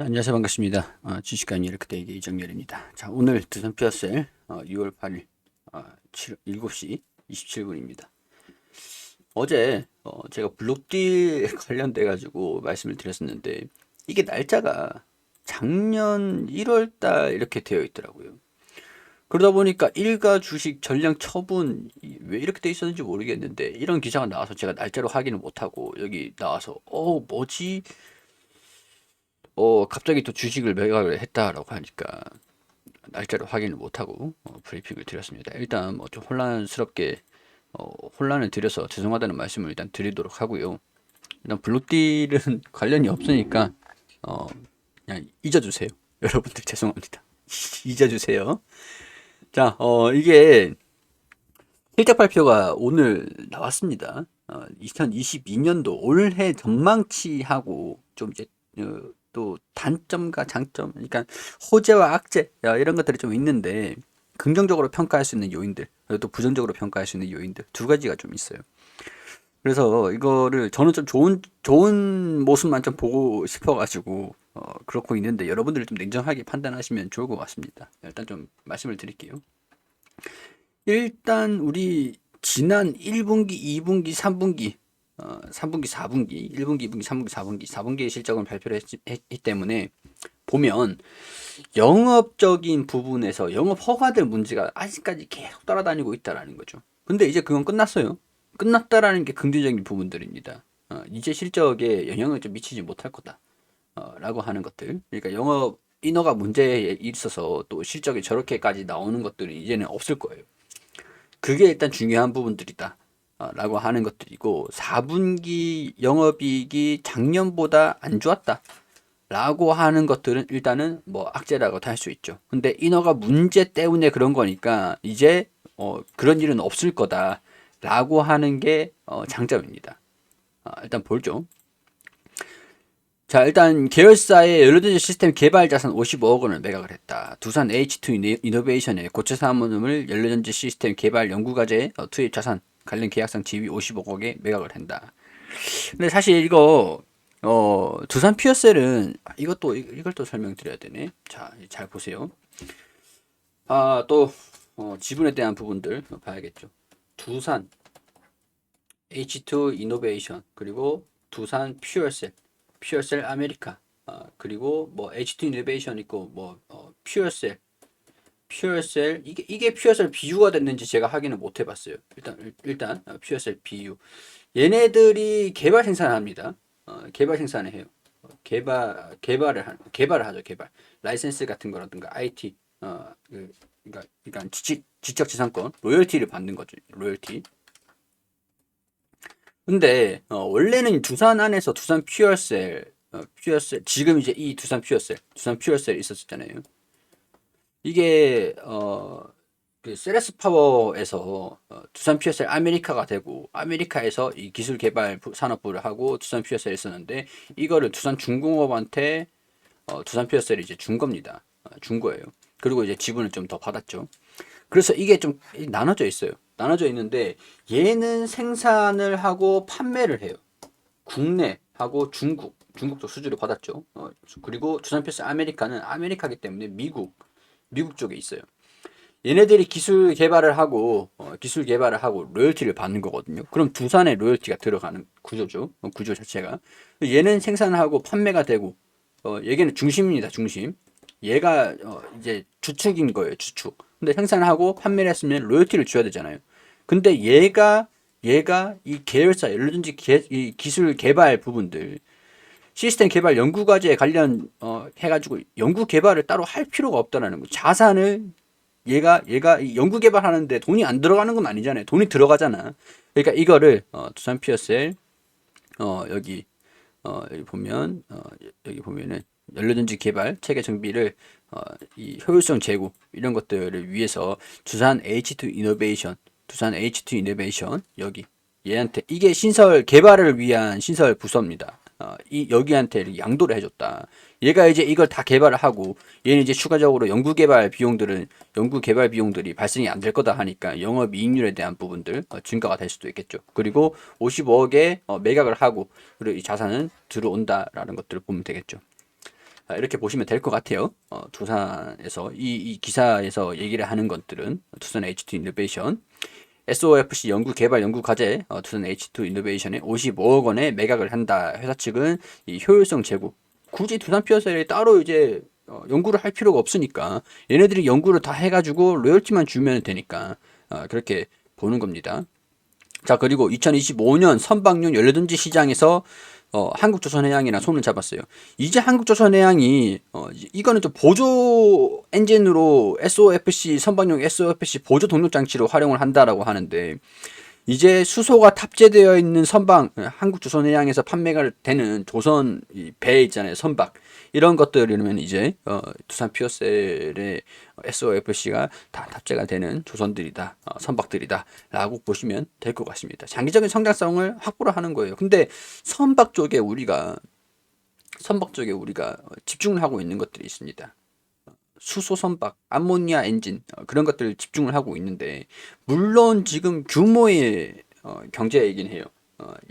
안녕하세요. 반갑습니다. 주식관 이렇게 이정열입니다. 자, 오늘 두산 피어셀 6월 8일 7시 27분입니다. 어제 제가 블록딜 관련돼 가지고 말씀을 드렸었는데 이게 날짜가 작년 1월 달 이렇게 되어 있더라고요. 그러다 보니까 일가 주식 전량 처분 왜 이렇게 돼 있었는지 모르겠는데 이런 기사가 나와서 제가 날짜로 확인을 못하고 여기 나와서 뭐지? 갑자기 또 주식을 매각을 했다라고 하니까 날짜를 확인을 못하고 브리핑을 드렸습니다. 일단 뭐 좀 혼란스럽게 혼란을 드려서 죄송하다는 말씀을 일단 드리도록 하고요. 일단 블루딜은 관련이 없으니까 어, 그냥 잊어주세요. 여러분들 죄송합니다. 잊어주세요. 자, 이게 실적 발표가 오늘 나왔습니다. 2022년도 올해 전망치하고 좀 이제 또 단점과 장점, 그러니까 호재와 악재 이런 것들이 좀 있는데 긍정적으로 평가할 수 있는 요인들, 그리고 또 부정적으로 평가할 수 있는 요인들 두 가지가 좀 있어요. 그래서 이거를 저는 좀 좋은 모습만 좀 보고 싶어가지고 그렇고 있는데 여러분들이 좀 냉정하게 판단하시면 좋을 것 같습니다. 일단 좀 말씀을 드릴게요. 일단 우리 지난 1분기, 2분기, 3분기, 3분기, 4분기, 1분기, 2분기, 3분기, 4분기, 4분기의 실적을 발표를 했기 때문에 보면 영업적인 부분에서 영업 허가될 문제가 아직까지 계속 따라다니고 있다라는 거죠. 근데 이제 그건 끝났어요. 끝났다라는 게 긍정적인 부분들입니다. 이제 실적에 영향을 좀 미치지 못할 거다. 라고 하는 것들. 그러니까 영업 인허가 문제에 있어서 또 실적이 저렇게까지 나오는 것들은 이제는 없을 거예요. 그게 일단 중요한 부분들이다. 라고 하는 것들이고 4분기 영업이익이 작년보다 안 좋았다. 라고 하는 것들은 일단은 뭐 악재라고 할 수 있죠. 근데 인허가 문제 때문에 그런 거니까 이제 그런 일은 없을 거다. 라고 하는 게 장점입니다. 일단 볼죠. 자, 일단 계열사의 연료전지 시스템 개발 자산 55억 원을 매각을 했다. 두산 H2 이노베이션의 고체 사업을 연료전지 시스템 개발 연구과제 투입 자산 관련 계약상 지위 55억에 매각을 한다. 근데 사실 이거 두산 피어셀은 이걸 또 설명드려야 되네. 자, 잘 보세요. 또 지분에 대한 부분들 봐야겠죠. 두산 H2 이노베이션 그리고 두산 퓨어셀 아메리카 그리고 뭐 H2 이노베이션 있고 뭐 퓨어셀 이게 퓨어셀 비유가 됐는지 제가 확인을 못 해봤어요. 일단 퓨어셀 비유 얘네들이 개발 생산을 합니다. 개발 생산을 해요. 개발을 하죠. 개발 라이센스 같은 거라든가 IT 그러니까 지적재산권 로열티를 받는 거죠. 로열티. 근데 원래는 두산 안에서 퓨어셀 지금 이제 이 두산 퓨어셀 있었잖아요. 이게 그 세레스 파워에서 두산 퓨어셀 아메리카가 되고 아메리카에서 이 기술 개발 산업부를 하고 두산 퓨어셀이 있었는데 이거를 두산 중공업한테 두산 퓨어셀이 이제 준 겁니다. 준 거예요. 그리고 이제 지분을 좀 더 받았죠. 그래서 이게 좀 나눠져 있어요. 나눠져 있는데 얘는 생산을 하고 판매를 해요. 국내하고 중국도 수주를 받았죠. 그리고 두산필스 아메리카는 아메리카기 때문에 미국 쪽에 있어요. 얘네들이 기술 개발을 하고 로열티를 받는 거거든요. 그럼 두산에 로열티가 들어가는 구조죠. 구조 자체가. 얘는 생산을 하고 판매가 되고, 얘는 중심입니다. 중심. 얘가 이제 주축인 거예요. 주축. 근데 생산을 하고 판매를 했으면 로열티를 줘야 되잖아요. 근데 얘가 이 계열사, 예를 이 기술 개발 부분들, 시스템 개발 연구 과제에 관련 해가지고 연구 개발을 따로 할 필요가 없다라는 거. 자산을 얘가 이 연구 개발하는데 돈이 안 들어가는 건 아니잖아요. 돈이 들어가잖아. 그러니까 이거를 두산 피어셀 여기 여기 보면은 연료전지 개발 체계 정비를 이 효율성 제고 이런 것들을 위해서 두산 H2 이노베이션 여기 얘한테 이게 신설 개발을 위한 신설 부서입니다. 이 여기한테 양도를 해줬다. 얘가 이제 이걸 다 개발을 하고 얘는 이제 추가적으로 연구 개발 비용들이 발생이 안 될 거다 하니까 영업 이익률에 대한 부분들 증가가 될 수도 있겠죠. 그리고 55억에 매각을 하고 그리고 이 자산은 들어온다라는 것들을 보면 되겠죠. 이렇게 보시면 될 것 같아요. 두산에서 이 기사에서 얘기를 하는 것들은 두산 H2 이노베이션 SOFC 연구 개발 연구 과제 두산 H2 이노베이션에 55억 원의 매각을 한다. 회사 측은 이 효율성 제고 굳이 두산 피어셀이 따로 이제 연구를 할 필요가 없으니까 얘네들이 연구를 다 해가지고 로열티만 주면 되니까 그렇게 보는 겁니다. 자, 그리고 2025년 선박용 연료전지 시장에서 한국조선해양이랑 손을 잡았어요. 이제 한국조선해양이 이거는 좀 보조 엔진으로 SOFC 선박용 SOFC 보조 동력 장치로 활용을 한다라고 하는데 이제 수소가 탑재되어 있는 선박 한국조선해양에서 판매가 되는 조선 배 있잖아요. 선박 이런 것들이면 이제 두산 피어셀의 SOFC가 다 탑재가 되는 조선들이다. 선박들이다 라고 보시면 될 것 같습니다. 장기적인 성장성을 확보를 하는 거예요. 근데 선박 쪽에 우리가 집중을 하고 있는 것들이 있습니다. 수소 선박, 암모니아 엔진 그런 것들 집중을 하고 있는데 물론 지금 규모의 경제이긴 해요.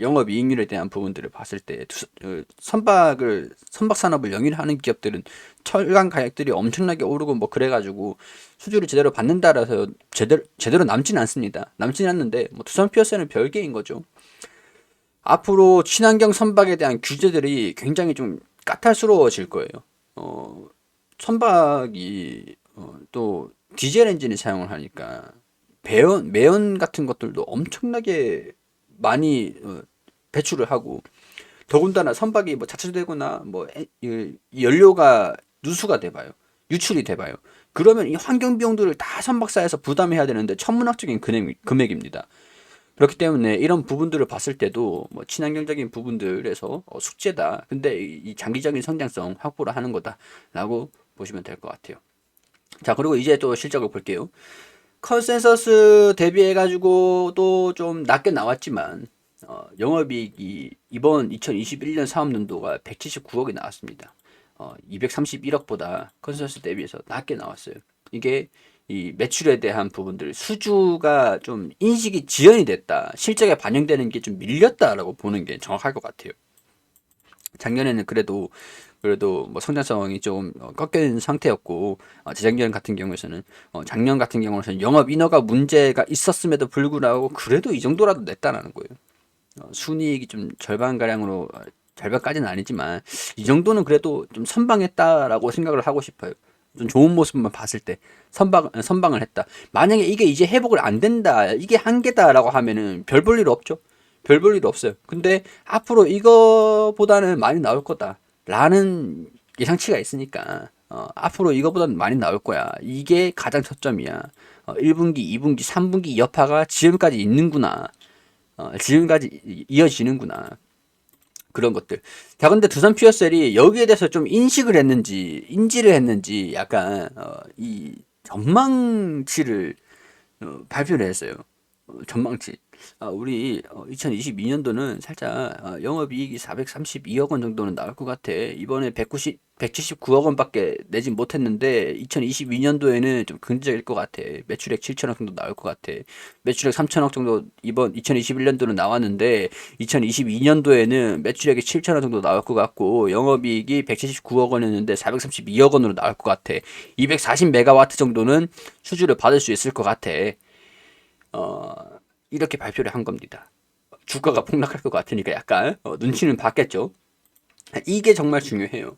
영업 이익률에 대한 부분들을 봤을 때 선박 산업을 영위하는 기업들은 철강 가격들이 엄청나게 오르고 뭐 그래가지고 수주를 제대로 받는다라서 제대로 남지는 않습니다. 남지는 않는데 뭐 두산 피어스는 별개인 거죠. 앞으로 친환경 선박에 대한 규제들이 굉장히 좀 까탈스러워질 거예요. 선박이 또 디젤 엔진을 사용을 하니까 매연 같은 것들도 엄청나게 많이 배출을 하고 더군다나 선박이 뭐 자체되거나 뭐 연료가 누수가 돼봐요. 유출이 돼봐요. 그러면 이 환경 비용들을 다 선박사에서 부담해야 되는데 천문학적인 금액입니다. 그렇기 때문에 이런 부분들을 봤을 때도 뭐 친환경적인 부분들에서 숙제다. 근데 이 장기적인 성장성 확보를 하는 거다라고 보시면 될 것 같아요. 자, 그리고 이제 또 실적을 볼게요. 컨센서스 대비해가지고 또 좀 낮게 나왔지만 영업이익이 이번 2021년 사업년도가 179억이 나왔습니다. 231억보다 컨센서스 대비해서 낮게 나왔어요. 이게 이 매출에 대한 부분들 수주가 좀 인식이 지연이 됐다. 실적에 반영되는 게 좀 밀렸다라고 보는 게 정확할 것 같아요. 작년에는 그래도 뭐 성장성이 좀 꺾인 상태였고 재작년 같은 경우에는 작년 같은 경우에는 영업 인허가 문제가 있었음에도 불구하고 그래도 이 정도라도 냈다라는 거예요. 순이익이 좀 절반 가량으로 절반까지는 아니지만 이 정도는 그래도 좀 선방했다라고 생각을 하고 싶어요. 좀 좋은 모습만 봤을 때 선방을 했다. 만약에 이게 이제 회복을 안 된다, 이게 한계다라고 하면은 별 볼 일 없죠. 별 볼 일 없어요. 근데 앞으로 이거보다는 많이 나올 거다라는 예상치가 있으니까 앞으로 이거보다는 많이 나올 거야. 이게 가장 초점이야. 1분기, 2분기, 3분기 여파가 지금까지 있는구나. 지금까지 이어지는구나. 그런 것들. 자, 근데 두산 피어셀이 여기에 대해서 좀 인식을 했는지, 인지를 했는지, 약간, 이 전망치를 발표를 했어요. 전망치. 우리 2022년도는 살짝 영업이익이 432억 원 정도는 나올 것 같아. 이번에 179억 원밖에 내진 못했는데 2022년도에는 좀 긍정적일 것 같아. 매출액 7천억 정도 나올 것 같아. 매출액 3천억 정도 이번 2021년도는 나왔는데 2022년도에는 매출액이 7천억 정도 나올 것 같고 영업이익이 179억 원이었는데 432억 원으로 나올 것 같아. 240메가와트 정도는 수주를 받을 수 있을 것 같아. 이렇게 발표를 한 겁니다. 주가가 폭락할 것 같으니까 약간 눈치는 봤겠죠. 이게 정말 중요해요.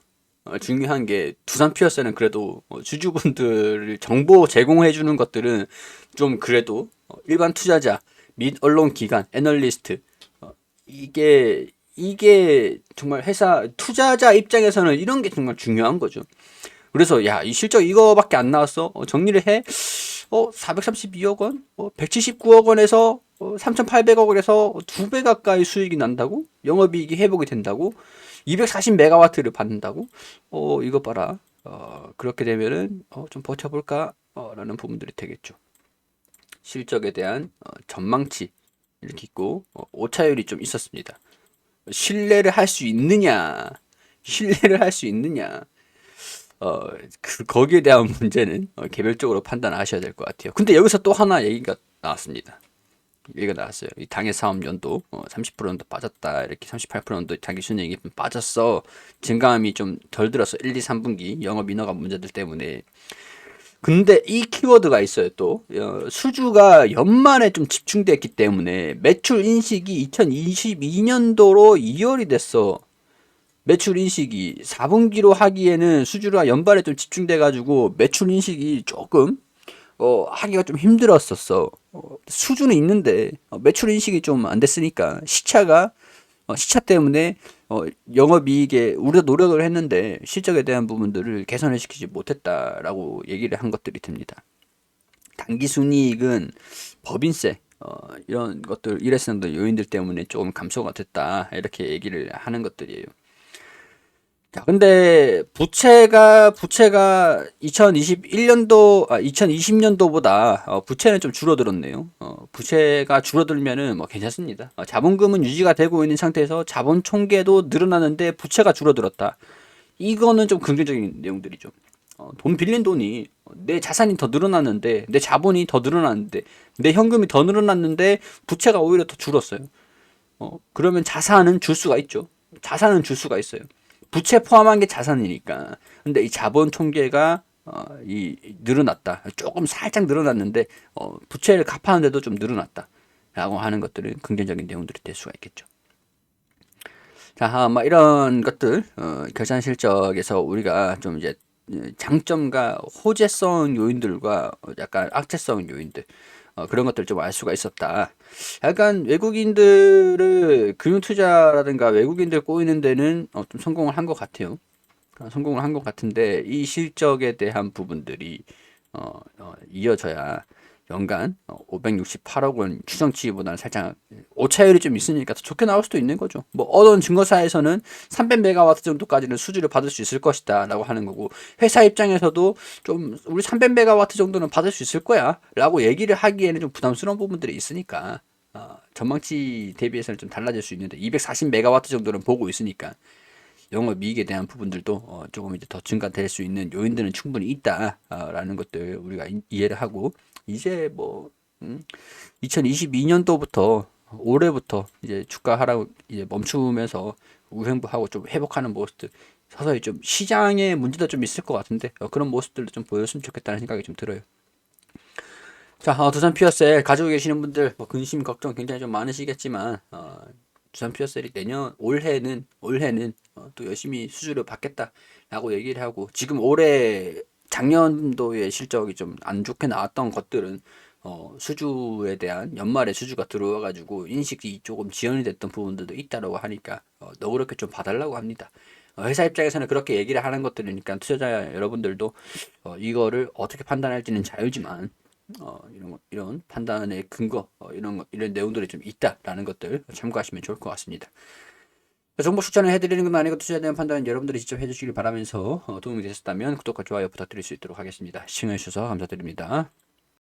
중요한 게 두산 피어스는 그래도 주주분들 정보 제공해 주는 것들은 좀 그래도 일반 투자자 및 언론 기관, 애널리스트 이게 정말 회사 투자자 입장에서는 이런 게 정말 중요한 거죠. 그래서 야, 이 실적 이거밖에 안 나왔어. 정리를 해. 432억 원? 179억 원에서 3,800억을 해서 2배 가까이 수익이 난다고? 영업이익이 회복이 된다고? 240메가와트를 받는다고? 이거 봐라. 그렇게 되면은 좀 버텨볼까? 라는 부분들이 되겠죠. 실적에 대한 전망치 이렇게 있고 오차율이 좀 있었습니다. 신뢰를 할 수 있느냐? 신뢰를 할 수 있느냐? 거기에 대한 문제는 개별적으로 판단하셔야 될 것 같아요. 근데 여기서 또 하나 얘기가 나왔습니다. 얘기가 나왔어요. 이 당해 사업 연도 30% 정도 빠졌다. 이렇게 38% 정도 당기 순이익이 빠졌어. 증감이 좀 덜 들어서 1, 2, 3분기 영업 인허가 문제들 때문에. 근데 이 키워드가 있어요. 또 수주가 연말에 좀 집중됐기 때문에 매출 인식이 2022년도로 이월이 됐어. 매출 인식이 4분기로 하기에는 수주가 연발에 좀 집중돼 가지고 매출 인식이 조금 하기가 좀 힘들었었어. 수주는 있는데 매출 인식이 좀 안 됐으니까 시차 때문에 영업이익에 우리가 노력을 했는데 실적에 대한 부분들을 개선을 시키지 못했다라고 얘기를 한 것들이 됩니다. 당기순이익은 법인세 이런 것들 일회성들 요인들 때문에 조금 감소가 됐다 이렇게 얘기를 하는 것들이에요. 자, 근데 부채가 2020년도보다 부채는 좀 줄어들었네요. 부채가 줄어들면은 뭐 괜찮습니다. 자본금은 유지가 되고 있는 상태에서 자본 총계도 늘어나는데 부채가 줄어들었다. 이거는 좀 긍정적인 내용들이죠. 돈 빌린 돈이 내 자산이 더 늘어났는데 내 자본이 더 늘어났는데 내 현금이 더 늘어났는데 부채가 오히려 더 줄었어요. 그러면 자산은 줄 수가 있죠. 자산은 줄 수가 있어요. 부채 포함한 게 자산이니까. 근데 이 자본 총계가 늘어났다. 조금 살짝 늘어났는데 부채를 갚았는데도 좀 늘어났다. 라고 하는 것들은 긍정적인 내용들이 될 수가 있겠죠. 자, 막 이런 것들 결산 실적에서 우리가 좀 이제 장점과 호재성 요인들과 약간 악재성 요인들 그런 것들 좀 알 수가 있었다. 약간 외국인들을 금융 투자라든가 외국인들 꼬이는 데는 좀 성공을 한 것 같아요. 성공을 한 것 같은데 이 실적에 대한 부분들이 이어져야 연간 568억 원 추정치보다는 살짝 오차율이 좀 있으니까 더 좋게 나올 수도 있는 거죠. 뭐 어떤 증거사에서는 300메가와트 정도까지는 수주를 받을 수 있을 것이다라고 하는 거고 회사 입장에서도 좀 우리 300메가와트 정도는 받을 수 있을 거야라고 얘기를 하기에는 좀 부담스러운 부분들이 있으니까 전망치 대비해서는 좀 달라질 수 있는데 240메가와트 정도는 보고 있으니까 영업이익에 대한 부분들도 조금 이제 더 증가될 수 있는 요인들은 충분히 있다라는 것들 우리가 이해를 하고 이제 뭐 2022년도부터 올해부터 이제 주가 하락 이제 멈추면서 우행부하고 좀 회복하는 모습들 서서히 좀 시장의 문제도 좀 있을 것 같은데 그런 모습들도 좀 보였으면 좋겠다는 생각이 좀 들어요. 자, 두산 피어셀 가지고 계시는 분들 뭐 근심 걱정 굉장히 좀 많으시겠지만 두산 피어셀이 올해는 또 열심히 수주를 받겠다라고 얘기를 하고 지금 올해 작년도의 실적이 좀 안 좋게 나왔던 것들은 수주에 대한 연말에 수주가 들어와가지고 인식이 조금 지연이 됐던 부분들도 있다라고 하니까 너그럽게 좀 봐달라고 합니다. 회사 입장에서는 그렇게 얘기를 하는 것들이니까 투자자 여러분들도 이거를 어떻게 판단할지는 자유지만 이런 판단의 근거 이런 내용들이 좀 있다라는 것들 참고하시면 좋을 것 같습니다. 정보 추천을 해드리는 건 아니고 투자에 대한 판단은 여러분들이 직접 해주시길 바라면서 도움이 되셨다면 구독과 좋아요 부탁드릴 수 있도록 하겠습니다. 시청해주셔서 감사드립니다.